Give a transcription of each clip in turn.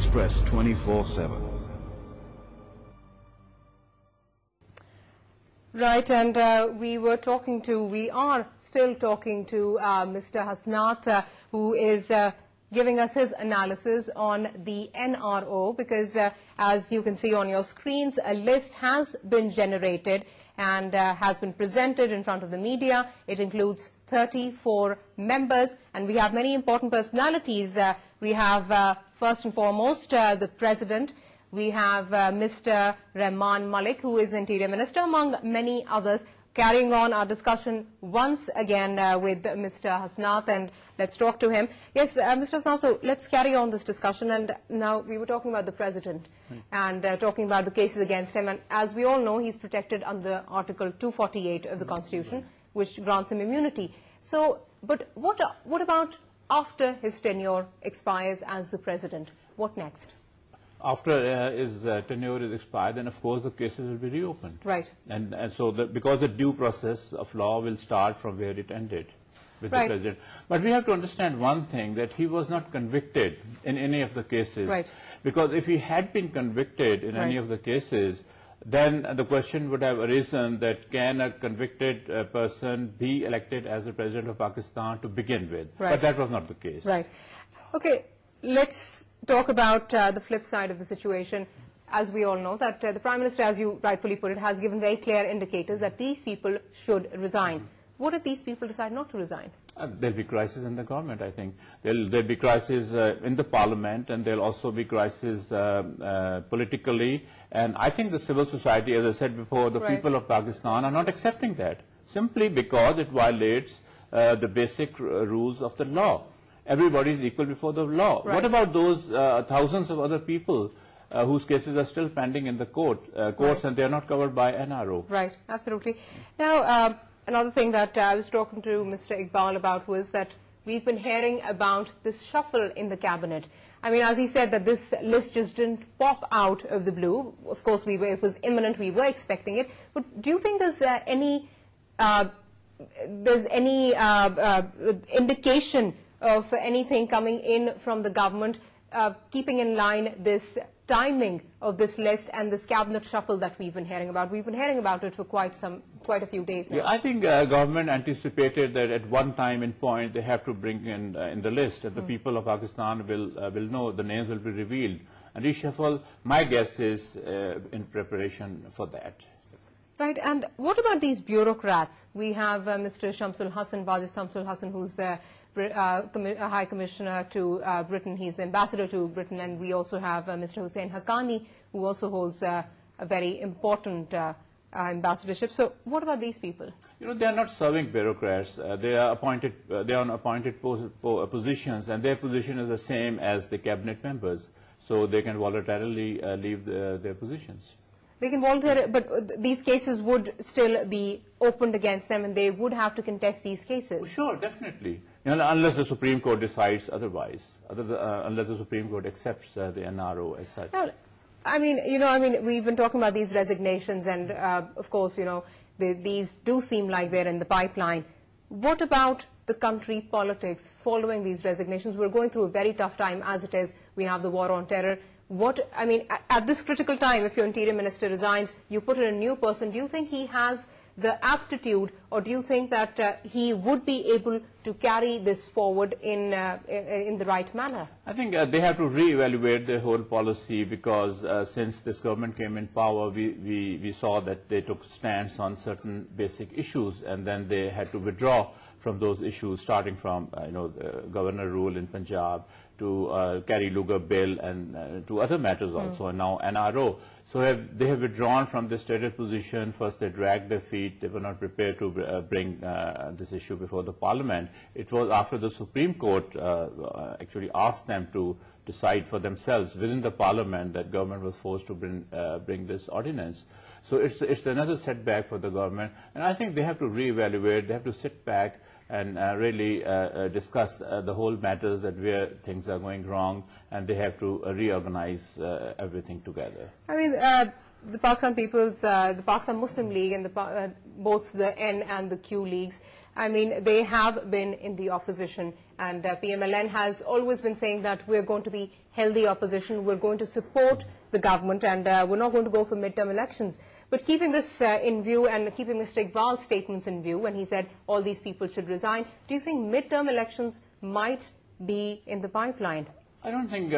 Express 24/7. Right, and we are still talking to Mr. Hasnat, who is giving us his analysis on the NRO, because as you can see on your screens, a list has been generated and has been presented in front of the media. It includes 34 members, and we have many important personalities. We have, first and foremost, the President. We have Mr. Rahman Malik, who is Interior Minister, among many others, carrying on our discussion once again with Mr. Hasnat, and let's talk to him. Yes, Mr. Hasnat, so let's carry on this discussion, and now we were talking about the President and talking about the cases against him, and as we all know, he's protected under Article 248 of the Constitution, which grants him immunity. So, but what about after his tenure expires as the President? What next? After his tenure is expired, then of course the cases will be reopened. Right. And so because the due process of law will start from where it ended with the President. But we have to understand one thing, that he was not convicted in any of the cases. Right. Because if he had been convicted in any of the cases, then the question would have arisen that can a convicted person be elected as the President of Pakistan to begin with? Right. But that was not the case. Right. Okay, let's talk about the flip side of the situation. As we all know, that the Prime Minister, as you rightfully put it, has given very clear indicators that these people should resign. What if these people decide not to resign? There'll be crisis in the government, I think. There'll be crisis in the parliament, and there'll also be crisis politically. And I think the civil society, as I said before, the people of Pakistan are not accepting that, simply because it violates the basic rules of the law. Everybody is equal before the law. Right. What about those thousands of other people whose cases are still pending in the courts, and they are not covered by NRO? Right, absolutely. Now, another thing that I was talking to Mr. Iqbal about was that we've been hearing about this shuffle in the cabinet. I mean, as he said, that this list just didn't pop out of the blue. Of course, it was imminent. We were expecting it. But do you think there's any indication of anything coming in from the government, keeping in line this timing of this list and this cabinet shuffle that we've been hearing about? We've been hearing about it for quite a few days now. Yeah, I think government anticipated that at one time in point they have to bring in the list, and the people of Pakistan will know, the names will be revealed. And reshuffle, my guess is in preparation for that. Right, and what about these bureaucrats? We have Mr. Shamsul Hassan, Wajid Shamsul Hassan, who's the High Commissioner to Britain. He's the ambassador to Britain, and we also have Mr. Hussain Haqqani, who also holds a very important ambassadorship. So, what about these people? You know, they are not serving bureaucrats. They are appointed. They are on appointed positions, and their position is the same as the cabinet members. So they can voluntarily leave their positions. They can volunteer, but these cases would still be opened against them, and they would have to contest these cases. Sure, definitely. You know, unless the Supreme Court decides otherwise, unless the Supreme Court accepts the NRO as such. Now, I mean, we've been talking about these resignations, and of course, these do seem like they're in the pipeline. What about the country politics following these resignations? We're going through a very tough time as it is. We have the war on terror. At this critical time, if your Interior Minister resigns, you put in a new person, do you think he has the aptitude, or do you think that he would be able to carry this forward in the right manner? I think they have to re-evaluate their whole policy, because since this government came in power, we saw that they took stance on certain basic issues, and then they had to withdraw from those issues, starting from the governor rule in Punjab, to Carry Lugar bill, and to other matters also, and now NRO. So they have withdrawn from this stated position. First they dragged their feet. They were not prepared to bring this issue before the parliament. It was after the Supreme Court actually asked them to decide for themselves within the parliament that government was forced to bring this ordinance. So it's another setback for the government, and I think they have to re-evaluate. They have to sit back and really discuss the whole matters, that where things are going wrong, and they have to reorganize everything together. I mean, the Pakistan the Pakistan Muslim League, and both the N and the Q leagues, I mean, they have been in the opposition, and PMLN has always been saying that we're going to be healthy opposition. We're going to support the government, and we're not going to go for midterm elections. But keeping this in view and keeping Mr. Iqbal's statements in view when he said all these people should resign, do you think midterm elections might be in the pipeline? I don't think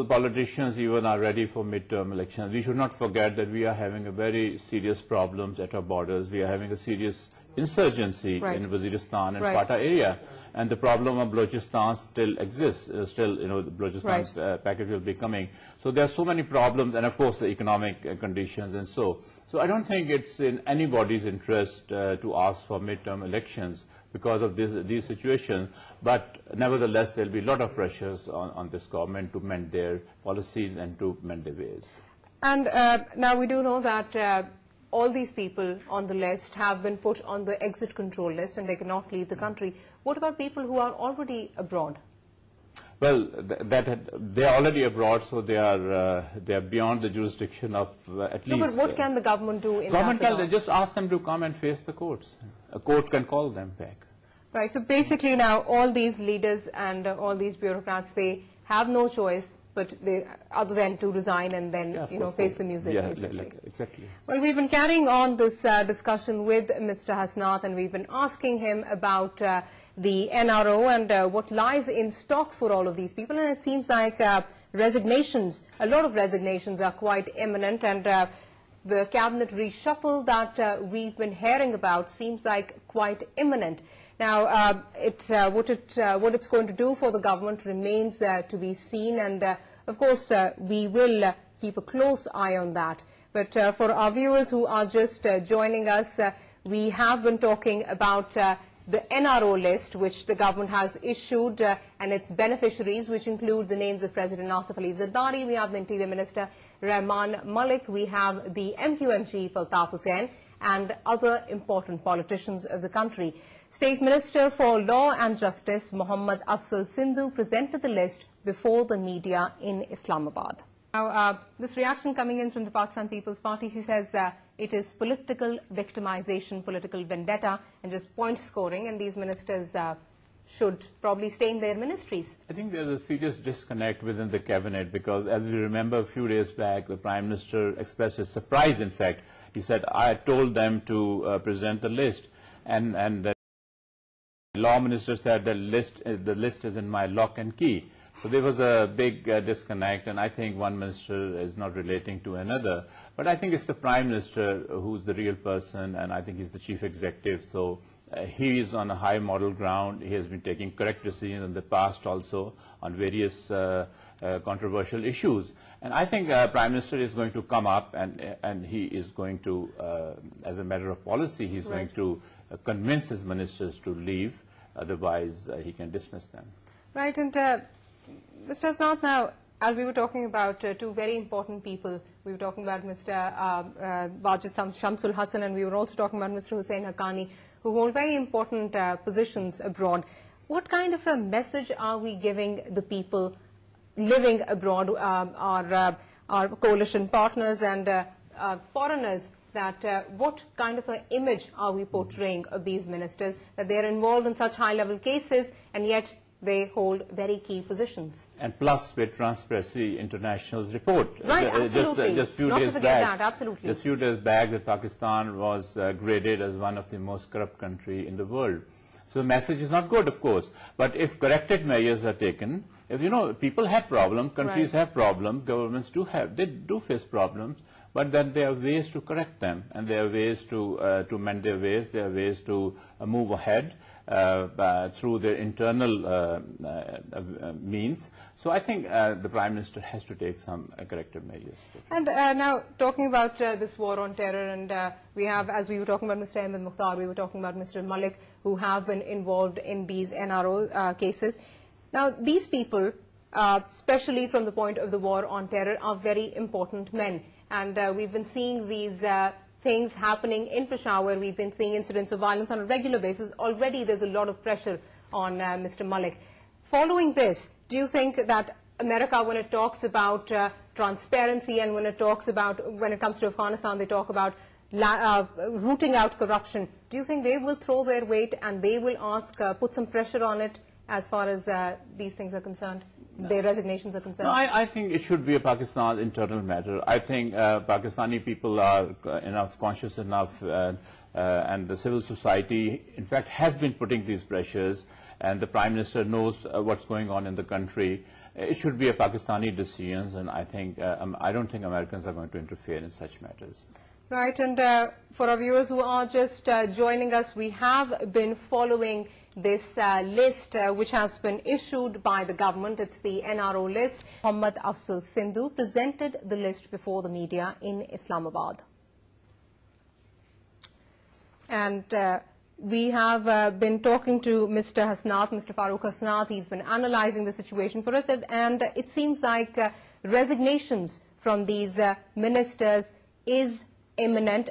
politicians even are ready for midterm elections. We should not forget that we are having a very serious problems at our borders. We are having a serious insurgency in Waziristan and Quetta area, and the problem of Balochistan still exists. Still, the Balochistan package will be coming. So there are so many problems, and of course the economic conditions and so. So I don't think it's in anybody's interest to ask for midterm elections because of these situations, but nevertheless there will be a lot of pressures on this government to mend their policies and to mend their ways. And now we do know that all these people on the list have been put on the exit control list and they cannot leave the country. What about people who are already abroad? Well, they are already abroad, so they are beyond the jurisdiction of at least. No, but what can the government do in that regard? Just ask them to come and face the courts. A court can call them back. Right. So basically, now all these leaders and all these bureaucrats, they have no choice but other than to resign and then face the music. Yeah, exactly. Well, we've been carrying on this discussion with Mr. Hasnat, and we've been asking him about the NRO and what lies in stock for all of these people. And it seems like resignations, a lot of resignations are quite imminent, and the cabinet reshuffle that we've been hearing about seems like quite imminent. Now, what it's going to do for the government remains to be seen, and of course we will keep a close eye on that. But for our viewers who are just joining us, we have been talking about the NRO list, which the government has issued, and its beneficiaries, which include the names of President Asif Ali Zardari, we have the Interior Minister Rahman Malik, we have the MQM chief Altaf Hussain, and other important politicians of the country. State Minister for Law and Justice Muhammad Afzal Sindhu presented the list before the media in Islamabad. Now, this reaction coming in from the Pakistan People's Party, she says it is political victimization, political vendetta, and just point scoring, and these ministers should probably stay in their ministries. I think there's a serious disconnect within the cabinet because, as you remember, a few days back, the Prime Minister expressed his surprise, in fact. He said, I told them to present the list, and the Law Minister said the list is in my lock and key. So there was a big disconnect, and I think one minister is not relating to another. But I think it's the Prime Minister who's the real person, and I think he's the Chief Executive. So he is on a high moral ground. He has been taking correct decisions in the past also on various controversial issues. And I think Prime Minister is going to come up, and he is going to, as a matter of policy, he's going to convince his ministers to leave. Otherwise, he can dismiss them. Right, and Mr. Hasnat, now, as we were talking about two very important people, we were talking about Mr. Wajid Shamsul Hassan, and we were also talking about Mr. Hussain Haqqani, who hold very important positions abroad. What kind of a message are we giving the people living abroad, our coalition partners and foreigners, that what kind of an image are we portraying of these ministers, that they are involved in such high-level cases and yet they hold very key positions? And plus with Transparency International's report. Right, absolutely. Just few Not days to forget back, that, absolutely. Just few days back, that Pakistan was graded as one of the most corrupt country in the world. So the message is not good, of course. But if corrected measures are taken, if people have problems, countries have problems, governments they do face problems, but then there are ways to correct them, and there are ways to mend their ways, there are ways to move ahead through their internal means. So I think the Prime Minister has to take some corrective measures. And now, talking about this war on terror, and we have, as we were talking about Mr. Ahmed Mukhtar, we were talking about Mr. Malik, who have been involved in these NRO cases. Now, these people, especially from the point of the war on terror, are very important men. And we've been seeing these things happening in Peshawar. We've been seeing incidents of violence on a regular basis. Already there's a lot of pressure on Mr. Malik. Following this, do you think that America, when it talks about transparency and when it comes to Afghanistan, they talk about rooting out corruption, do you think they will throw their weight and they will put some pressure on it as far as these things are concerned? their resignations are concerned? No, I think it should be a Pakistan internal matter. I think Pakistani people are conscious enough, and the civil society, in fact, has been putting these pressures, and the Prime Minister knows what's going on in the country. It should be a Pakistani decision, and I don't think Americans are going to interfere in such matters. Right, and for our viewers who are just joining us, we have been following this list which has been issued by the government. It's the NRO list. Mohammad Afzal Sindhu presented the list before the media in Islamabad. And we have been talking to Mr. Hasnat, Mr. Farooq Hasnat. He's been analyzing the situation for us, and it seems like resignations from these ministers is imminent.